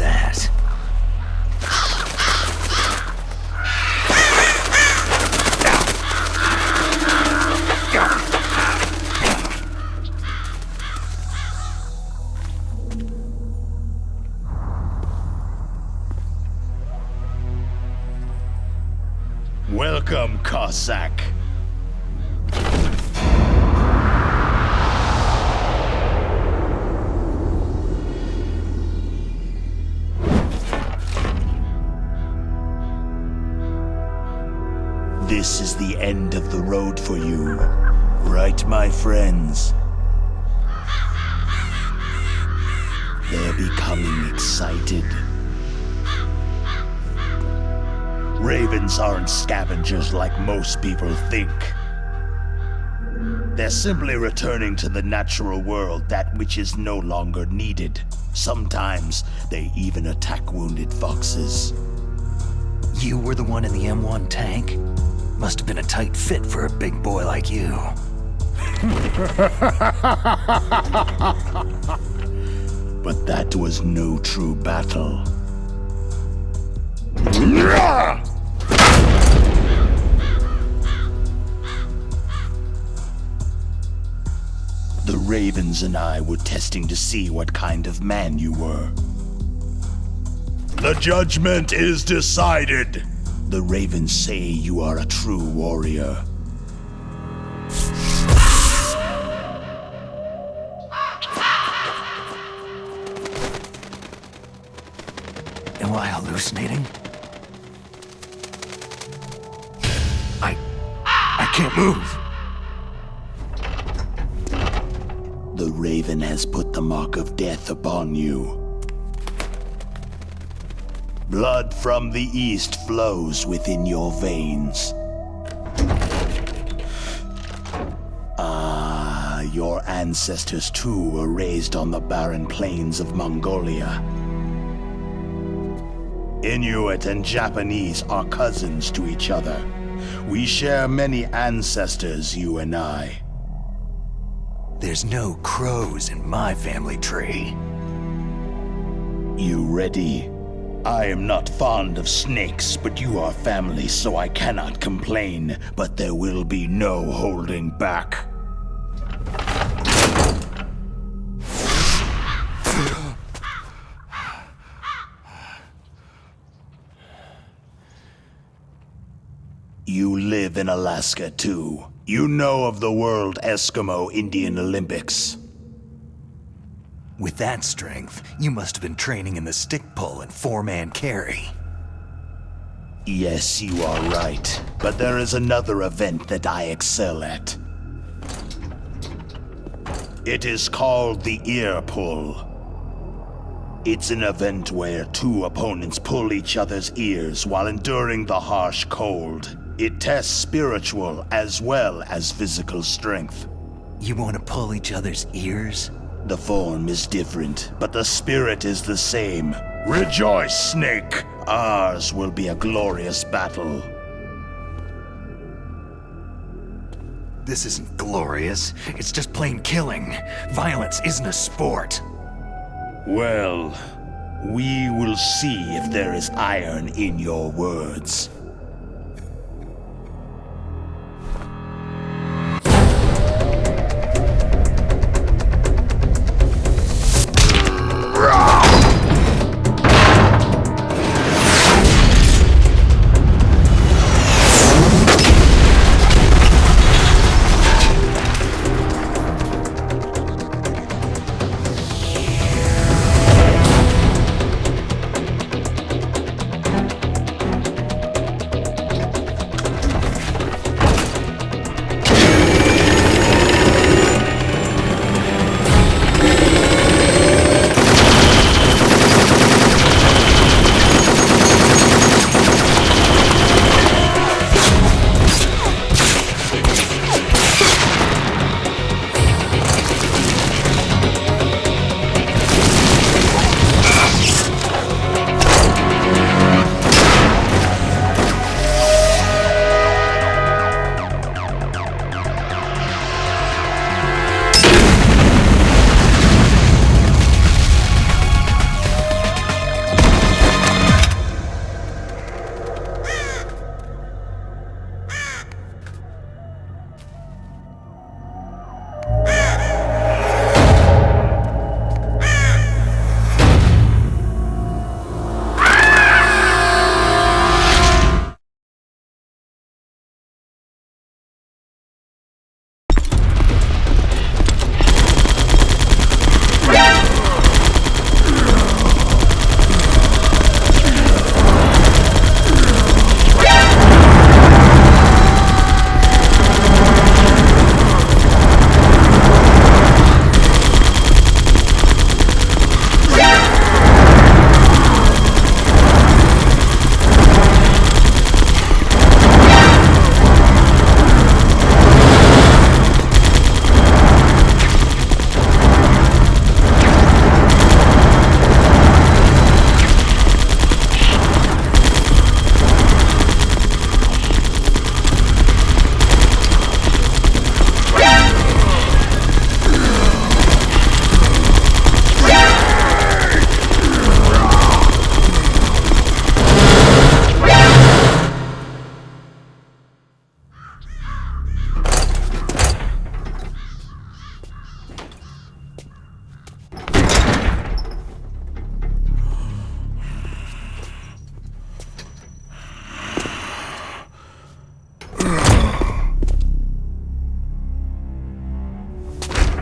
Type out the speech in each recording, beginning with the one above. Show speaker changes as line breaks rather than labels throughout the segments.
that.
Welcome, Cossack. This is the end of the road for you, right, my friends? They're becoming excited. Ravens aren't scavengers like most people think. They're simply returning to the natural world, that which is no longer needed. Sometimes they even attack wounded foxes.
You were the one in the M1 tank? Must have been a tight fit for a big boy like you.
But that was no true battle. The Ravens and I were testing to see what kind of man you were. The judgment is decided. The Ravens say you are a true warrior.
Am I hallucinating? I can't move.
The Raven has put the mark of death upon you. Blood from the east flows within your veins. Your ancestors too were raised on the barren plains of Mongolia. Inuit and Japanese are cousins to each other. We share many ancestors, you and I.
There's no crows in my family tree.
You ready? I am not fond of snakes, but you are family, so I cannot complain. But there will be no holding back. You live in Alaska, too. You know of the World Eskimo Indian Olympics.
With that strength, you must have been training in the stick pull and four-man carry.
Yes, you are right. But there is another event that I excel at. It is called the ear pull. It's an event where two opponents pull each other's ears while enduring the harsh cold. It tests spiritual as well as physical strength.
You want to pull each other's ears?
The form is different, but the spirit is the same. Rejoice, Snake! Ours will be a glorious battle.
This isn't glorious. It's just plain killing. Violence isn't a sport.
Well, we will see if there is iron in your words.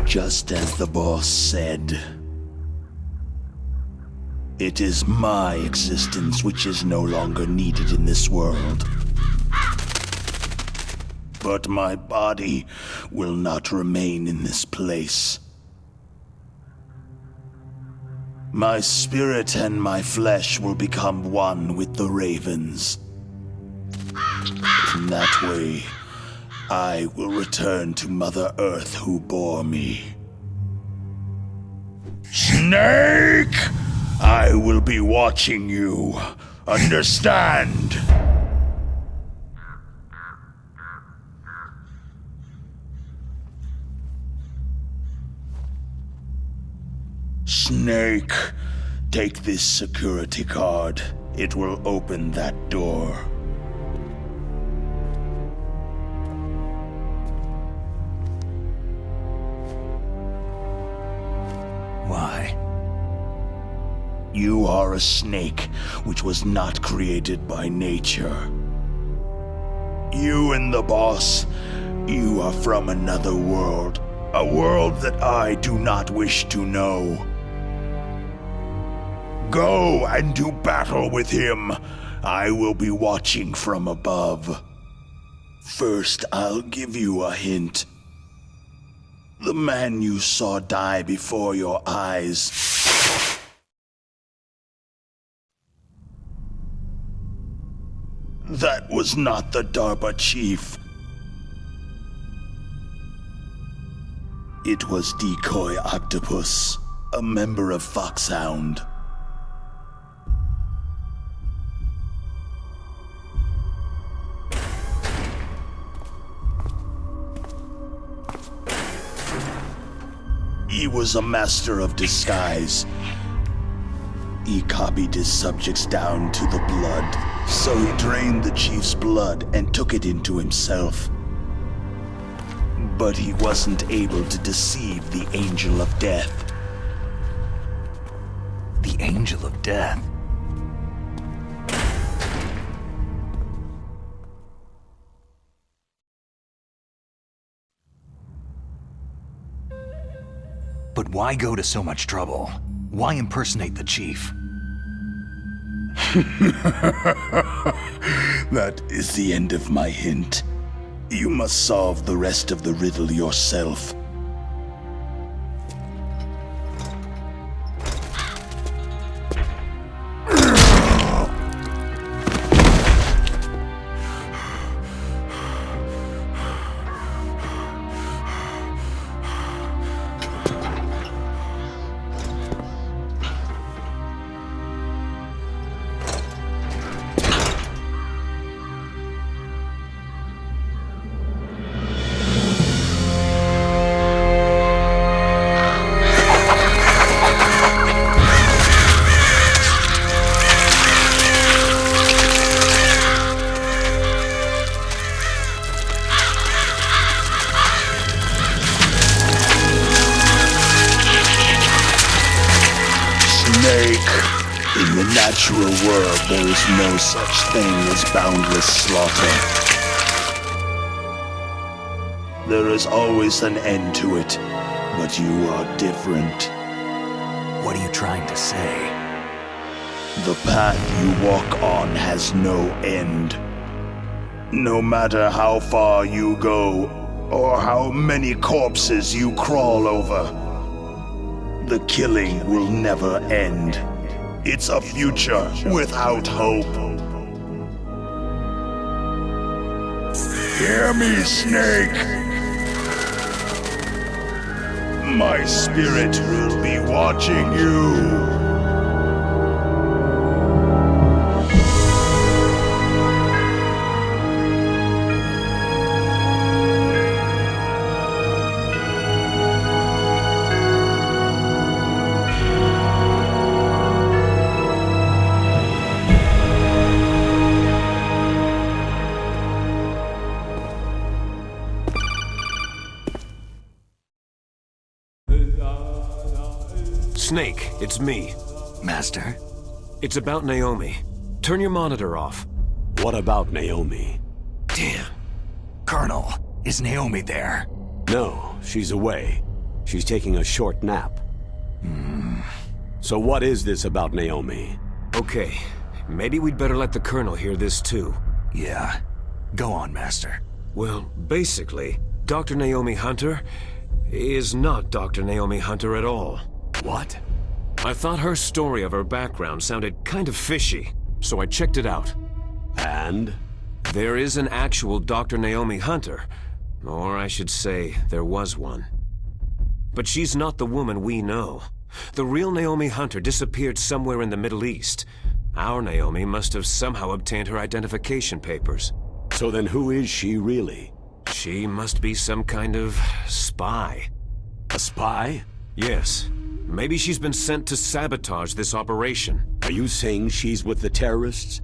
Just as the boss said. It is my existence which is no longer needed in this world. But my body will not remain in this place. My spirit and my flesh will become one with the ravens. In that way, I will return to Mother Earth who bore me. Snake! I will be watching you. Understand? Snake, take this security card. It will open that door.
Why?
You are a snake which was not created by nature. You and the boss, you are from another world. A world that I do not wish to know. Go and do battle with him. I will be watching from above. First, I'll give you a hint. The man you saw die before your eyes. That was not the DARPA chief. It was Decoy Octopus, a member of Foxhound. He was a master of disguise. He copied his subjects down to the blood, so he drained the chief's blood and took it into himself. But he wasn't able to deceive the Angel of Death.
The Angel of Death? But why go to so much trouble? Why impersonate the chief?
That is the end of my hint. You must solve the rest of the riddle yourself. In the natural world, there is no such thing as boundless slaughter. There is always an end to it, but you are different.
What are you trying to say?
The path you walk on has no end. No matter how far you go, or how many corpses you crawl over, the killing will never end. It's a future without hope. Hear me, Snake! My spirit will be watching you.
Snake, it's me.
Master?
It's about Naomi. Turn your monitor off.
What about Naomi?
Damn.
Colonel, is Naomi there?
No, she's away. She's taking a short nap. So what is this about Naomi?
Okay, maybe we'd better let the Colonel hear this too.
Yeah. Go on, Master.
Well, basically, Dr. Naomi Hunter is not Dr. Naomi Hunter at all.
What?
I thought her story of her background sounded kind of fishy, so I checked it out.
And?
There is an actual Dr. Naomi Hunter, or I should say, there was one. But she's not the woman we know. The real Naomi Hunter disappeared somewhere in the Middle East. Our Naomi must have somehow obtained her identification papers.
So then who is she really?
She must be some kind of spy.
A spy?
Yes. Maybe she's been sent to sabotage this operation.
Are you saying she's with the terrorists?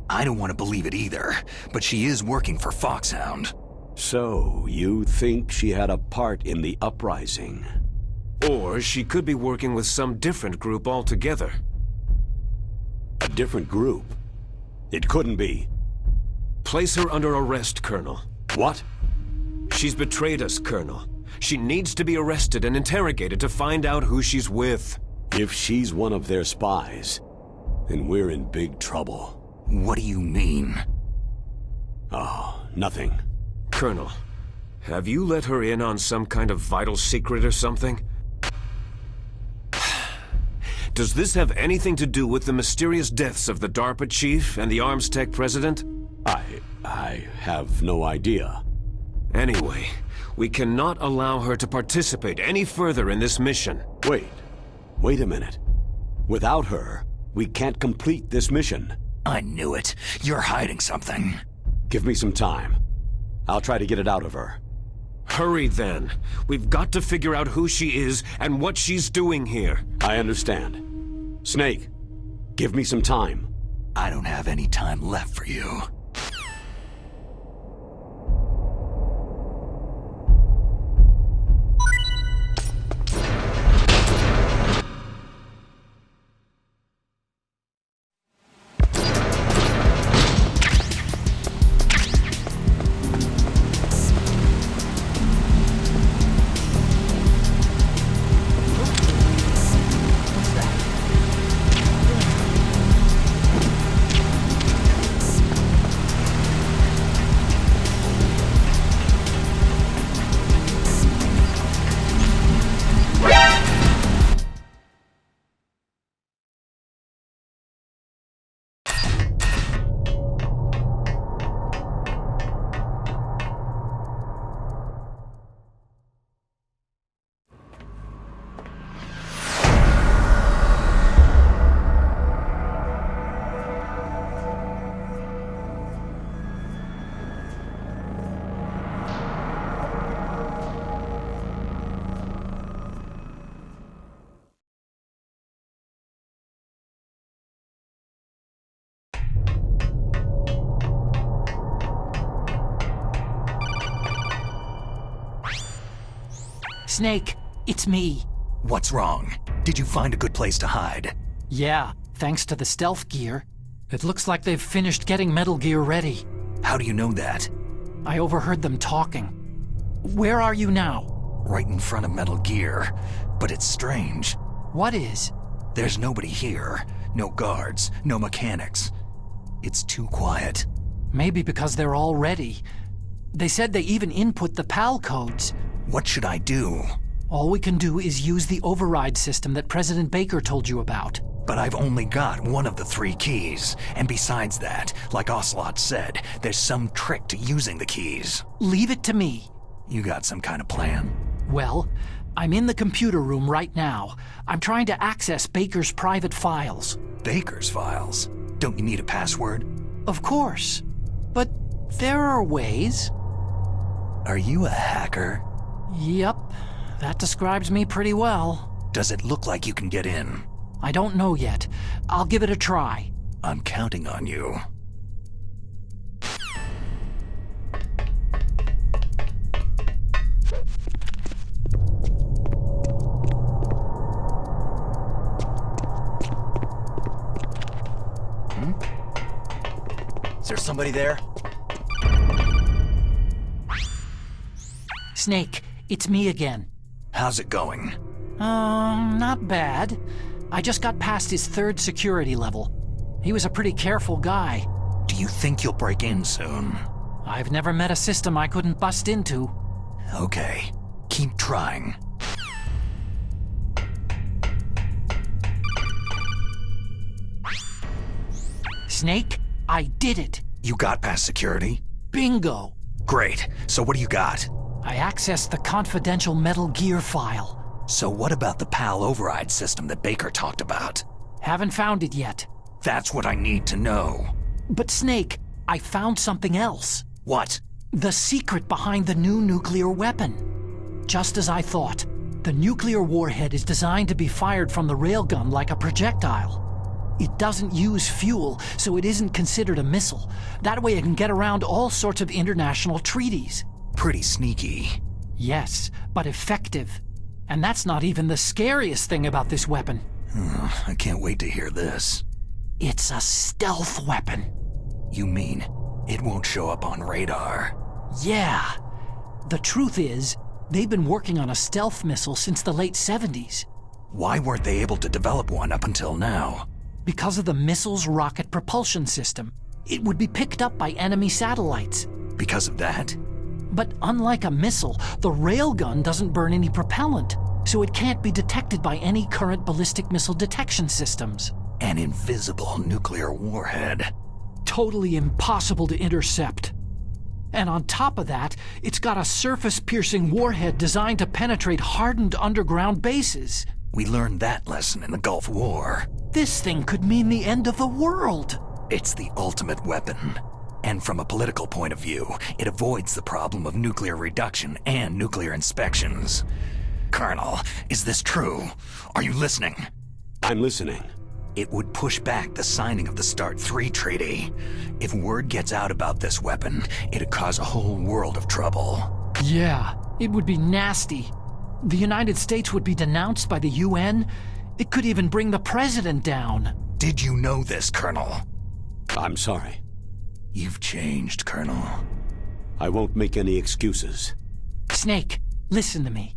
I don't want to believe it either, but she is working for Foxhound.
So, you think she had a part in the uprising?
Or she could be working with some different group altogether.
A different group? It couldn't be.
Place her under arrest, Colonel.
What?
She's betrayed us, Colonel. She needs to be arrested and interrogated to find out who she's with.
If she's one of their spies, then we're in big trouble.
What do you mean?
Oh, nothing.
Colonel, have you let her in on some kind of vital secret or something? Does this have anything to do with the mysterious deaths of the DARPA chief and the arms tech president?
I have no idea.
Anyway, we cannot allow her to participate any further in this mission.
Wait a minute. Without her, we can't complete this mission.
I knew it. You're hiding something.
Give me some time. I'll try to get it out of her.
Hurry then. We've got to figure out who she is and what she's doing here.
I understand. Snake, give me some time.
I don't have any time left for you.
Snake, it's me.
What's wrong? Did you find a good place to hide?
Yeah, thanks to the stealth gear. It looks like they've finished getting Metal Gear ready.
How do you know that?
I overheard them talking. Where are you now?
Right in front of Metal Gear. But it's strange.
What is?
There's nobody here. No guards, no mechanics. It's too quiet.
Maybe because they're all ready. They said they even input the PAL codes.
What should I do?
All we can do is use the override system that President Baker told you about.
But I've only got one of the 3 keys. And besides that, like Ocelot said, there's some trick to using the keys.
Leave it to me.
You got some kind of plan?
Well, I'm in the computer room right now. I'm trying to access Baker's private files.
Baker's files? Don't you need a password?
Of course. But there are ways.
Are you a hacker?
Yep, that describes me pretty well.
Does it look like you can get in?
I don't know yet. I'll give it a try.
I'm counting on you.
Is there somebody there?
Snake, it's me again.
How's it going?
Not bad. I just got past his 3rd security level. He was a pretty careful guy.
Do you think you'll break in soon?
I've never met a system I couldn't bust into.
Okay, keep trying.
Snake, I did it.
You got past security?
Bingo.
Great, so what do you got?
I accessed the confidential Metal Gear file.
So what about the PAL override system that Baker talked about?
Haven't found it yet.
That's what I need to know.
But Snake, I found something else.
What?
The secret behind the new nuclear weapon. Just as I thought, the nuclear warhead is designed to be fired from the railgun like a projectile. It doesn't use fuel, so it isn't considered a missile. That way it can get around all sorts of international treaties.
Pretty sneaky.
Yes, but effective. And that's not even the scariest thing about this weapon.
I can't wait to hear this.
It's a stealth weapon.
You mean it won't show up on radar?
Yeah. The truth is, they've been working on a stealth missile since the late 70s.
Why weren't they able to develop one up until now?
Because of the missile's rocket propulsion system. It would be picked up by enemy satellites.
Because of that?
But unlike a missile, the railgun doesn't burn any propellant, so it can't be detected by any current ballistic missile detection systems.
An invisible nuclear warhead.
Totally impossible to intercept. And on top of that, it's got a surface-piercing warhead designed to penetrate hardened underground bases.
We learned that lesson in the Gulf War.
This thing could mean the end of the world.
It's the ultimate weapon. And from a political point of view, it avoids the problem of nuclear reduction and nuclear inspections. Colonel, is this true? Are you listening?
I'm listening.
It would push back the signing of the START 3 treaty. If word gets out about this weapon, it'd cause a whole world of trouble.
Yeah, it would be nasty. The United States would be denounced by the UN. It could even bring the president down.
Did you know this, Colonel?
I'm sorry.
You've changed, Colonel.
I won't make any excuses.
Snake, listen to me.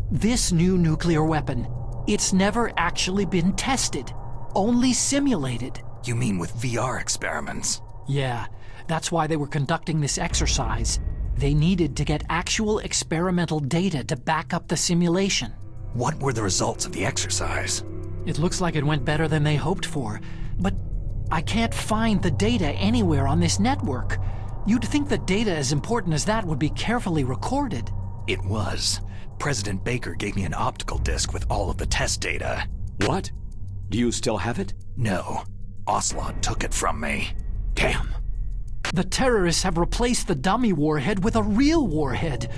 This new nuclear weapon, it's never actually been tested. Only simulated.
You mean with VR experiments?
Yeah, that's why they were conducting this exercise. They needed to get actual experimental data to back up the simulation.
What were the results of the exercise?
It looks like it went better than they hoped for, but I can't find the data anywhere on this network. You'd think the data as important as that would be carefully recorded.
It was. President Baker gave me an optical disc with all of the test data.
What? Do you still have it?
No. Ocelot took it from me.
Damn.
The terrorists have replaced the dummy warhead with a real warhead.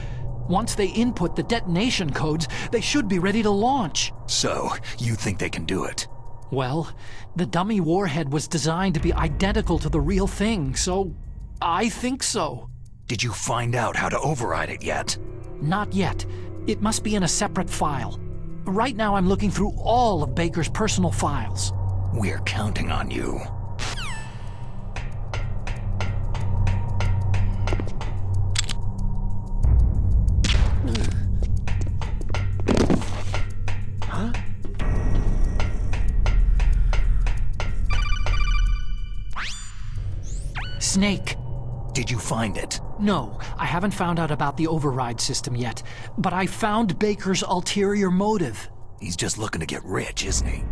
Once they input the detonation codes, they should be ready to launch.
So, you think they can do it?
Well, the dummy warhead was designed to be identical to the real thing, so I think so.
Did you find out how to override it yet?
Not yet. It must be in a separate file. Right now I'm looking through all of Baker's personal files.
We're counting on you.
Huh?
Snake.
Did you find it?
No, I haven't found out about the override system yet, but I found Baker's ulterior motive.
He's just looking to get rich, isn't he?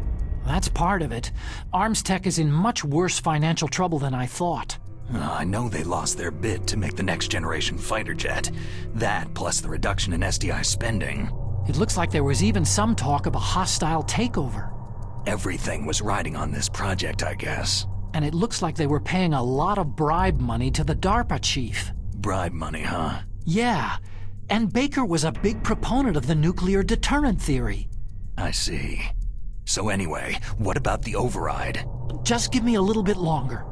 That's part of it. Arms Tech is in much worse financial trouble than I thought.
I know they lost their bid to make the next generation fighter jet. That, plus the reduction in SDI spending.
It looks like there was even some talk of a hostile takeover.
Everything was riding on this project, I guess.
And it looks like they were paying a lot of bribe money to the DARPA chief.
Bribe money, huh?
Yeah, and Baker was a big proponent of the nuclear deterrent theory.
I see. So anyway, what about the override?
Just give me a little bit longer.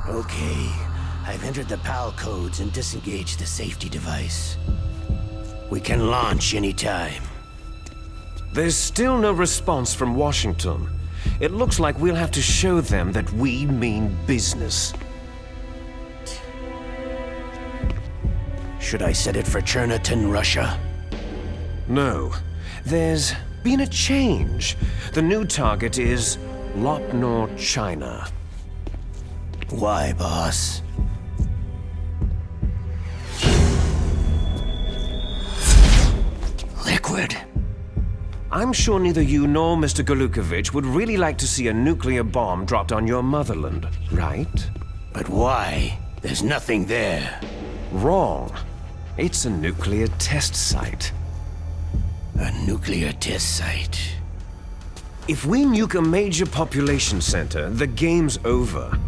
Okay, I've
entered the PAL codes and disengaged the safety device. We can launch anytime.
There's still no response from Washington. It looks like we'll have to show them that we mean business.
Should I set it for Cherniton, Russia?
No. There's been a change. The new target is Lopnor, China.
Why, boss?
Liquid.
I'm sure neither you nor Mr. Galukovich would really like to see a nuclear bomb dropped on your motherland, right?
But why? There's nothing there.
Wrong. It's a nuclear test site.
A nuclear test site.
If we nuke a major population center, the game's over.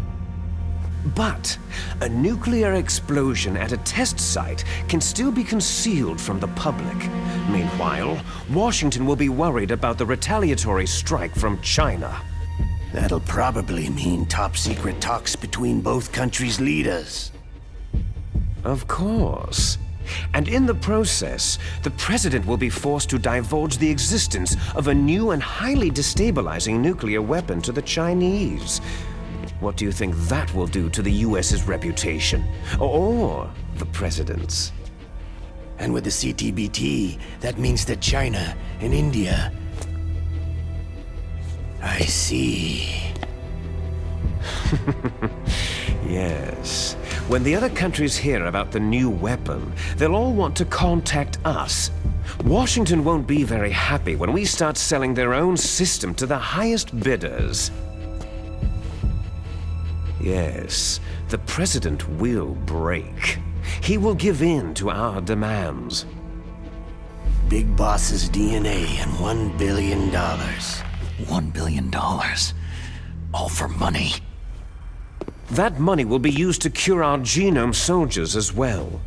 But a nuclear explosion at a test site can still be concealed from the public. Meanwhile, Washington will be worried about the retaliatory strike from China.
That'll probably mean top-secret talks between both countries' leaders.
Of course. And in the process, the president will be forced to divulge the existence of a new and highly destabilizing nuclear weapon to the Chinese. What do you think that will do to the US's reputation? Or the president's?
And with the CTBT, that means that China and India... I see.
Yes. When the other countries hear about the new weapon, they'll all want to contact us. Washington won't be very happy when we start selling their own system to the highest bidders. Yes, the president will break. He will give in to our demands.
Big Boss's DNA and $1 billion.
$1 billion. All for money.
That money will be used to cure our genome soldiers as well.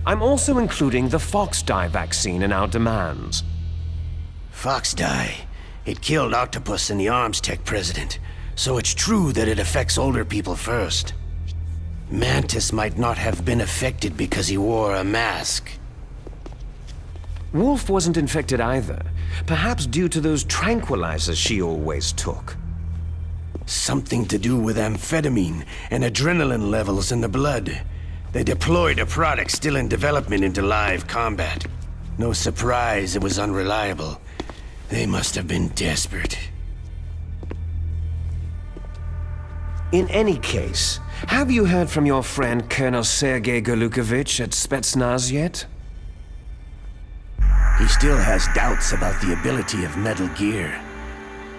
I'm also including the Fox-dye vaccine in our demands.
Fox-dye. It killed Octopus and the Arms Tech president. So it's true that it affects older people first. Mantis might not have been affected because he wore a mask.
Wolf wasn't infected either. Perhaps due to those tranquilizers she always took.
Something to do with amphetamine and adrenaline levels in the blood. They deployed a product still in development into live combat. No surprise it was unreliable. They must have been desperate.
In any case, have you heard from your friend Colonel Sergei Galukovich at Spetsnaz yet?
He still has doubts about the ability of Metal Gear.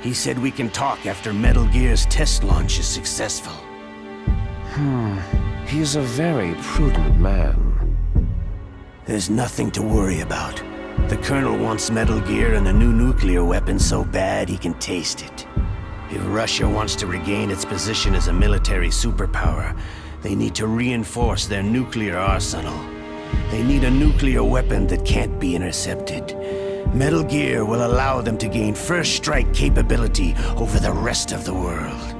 He said we can talk after Metal Gear's test launch is successful.
He's a very prudent man.
There's nothing to worry about. The Colonel wants Metal Gear and a new nuclear weapon so bad he can taste it. If Russia wants to regain its position as a military superpower, they need to reinforce their nuclear arsenal. They need a nuclear weapon that can't be intercepted. Metal Gear will allow them to gain first strike capability over the rest of the world.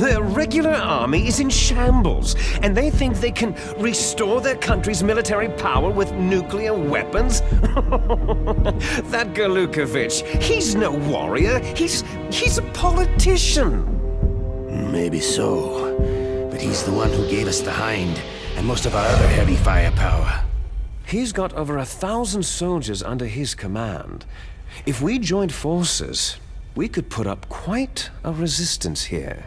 Their regular army is in shambles, and they think they can restore their country's military power with nuclear weapons? That Galukovich, he's no warrior. He's a politician.
Maybe so, but he's the one who gave us the Hind and most of our other heavy firepower.
He's got over 1,000 soldiers under his command. If we joined forces, we could put up quite a resistance here.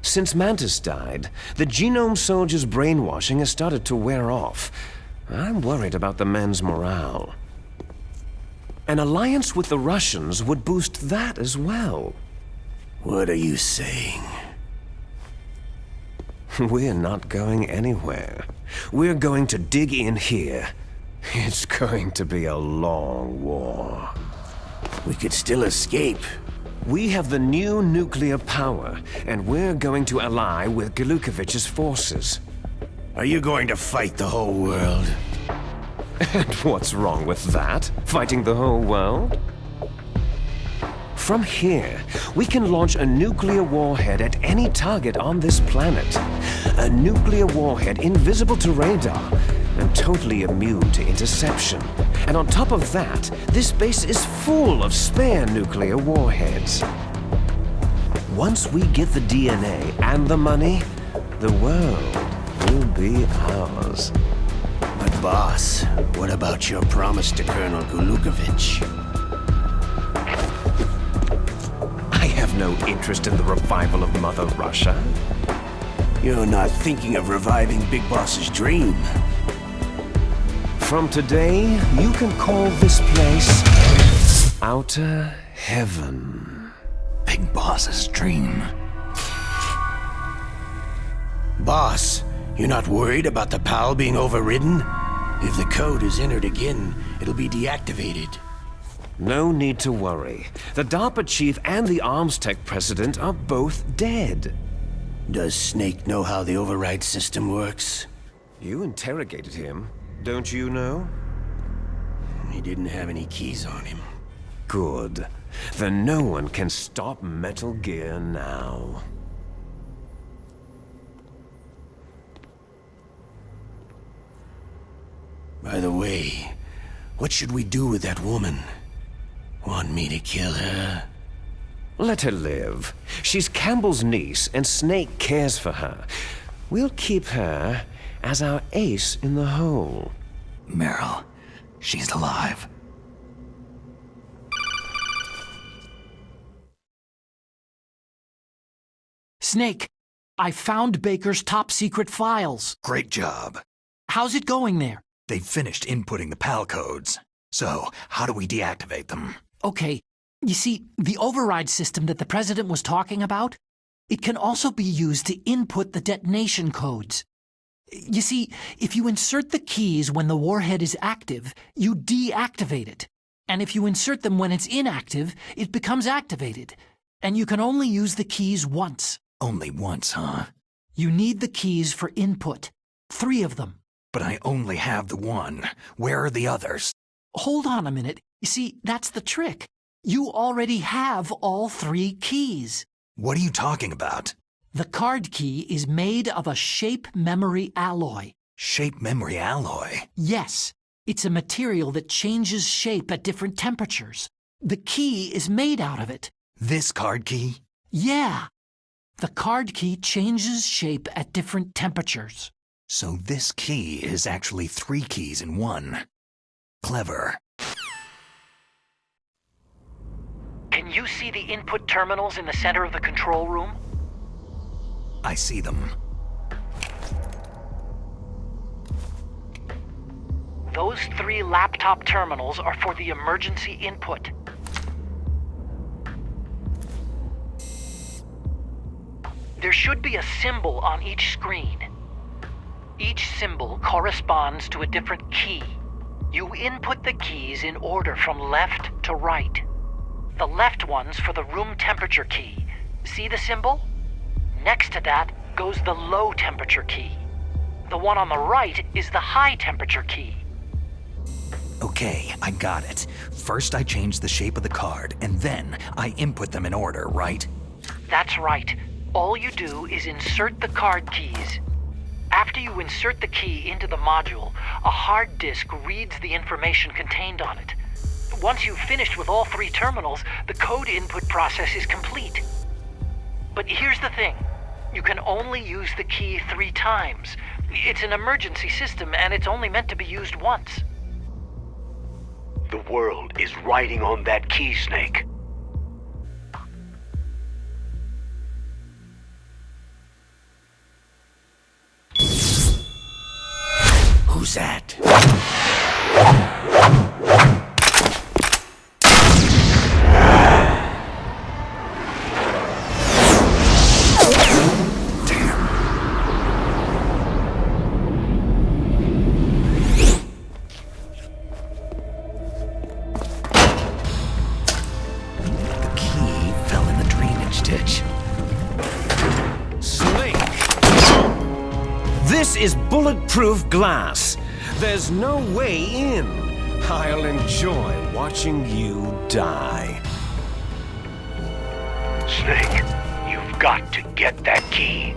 Since Mantis died, the genome soldiers' brainwashing has started to wear off. I'm worried about the men's morale. An alliance with the Russians would boost that as well.
What are you saying?
We're not going anywhere. We're going to dig in here. It's going to be a long war.
We could still escape.
We have the new nuclear power, and we're going to ally with Galukovich's forces.
Are you going to fight the whole world?
And what's wrong with that? Fighting the whole world? From here, we can launch a nuclear warhead at any target on this planet. A nuclear warhead invisible to radar and totally immune to interception. And on top of that, this base is full of spare nuclear warheads. Once we get the DNA and the money, the world will be ours.
But boss, what about your promise to Colonel Gulukovich?
I have no interest in the revival of Mother Russia.
You're not thinking of reviving Big Boss's dream.
From today, you can call this place Outer Heaven.
Big Boss's dream.
Boss, you're not worried about the PAL being overridden? If the code is entered again, it'll be deactivated.
No need to worry. The DARPA chief and the arms tech president are both dead.
Does Snake know how the override system works?
You interrogated him, don't you know?
He didn't have any keys on him.
Good. Then no one can stop Metal Gear now.
By the way, what should we do with that woman? Want me to kill her?
Let her live. She's Campbell's niece, and Snake cares for her. We'll keep her as our ace in the hole.
Meryl, she's alive.
Snake, I found Baker's top-secret files.
Great job.
How's it going there?
They've finished inputting the PAL codes. So, how do we deactivate them?
Okay, you see, the override system that the President was talking about, it can also be used to input the detonation codes. You see, if you insert the keys when the warhead is active, you deactivate it. And if you insert them when it's inactive, it becomes activated. And you can only use the keys once.
Only once, huh?
You need the keys for input. 3 of them.
But I only have the one. Where are the others?
Hold on a minute. You see, that's the trick. You already have all 3 keys.
What are you talking about?
The card key is made of a shape memory alloy.
Shape memory alloy?
Yes, it's a material that changes shape at different temperatures. The key is made out of it.
This card key?
Yeah. The card key changes shape at different temperatures.
So this key is actually 3 keys in one. Clever.
Can you see the input terminals in the center of the control room?
I see them.
Those 3 laptop terminals are for the emergency input. There should be a symbol on each screen. Each symbol corresponds to a different key. You input the keys in order from left to right. The left one's for the room temperature key. See the symbol? Next to that goes the low temperature key. The one on the right is the high temperature key.
Okay, I got it. First I change the shape of the card, and then I input them in order, right?
That's right. All you do is insert the card keys. After you insert the key into the module, a hard disk reads the information contained on it. Once you've finished with all 3 terminals, the code input process is complete. But here's the thing. You can only use the key 3 times. It's an emergency system, and it's only meant to be used once.
The world is riding on that key, Snake. Who's that?
The key fell in the drainage ditch.
Snake! This is bulletproof glass. There's no way in. I'll enjoy watching you die.
Snake, you've got to get that key.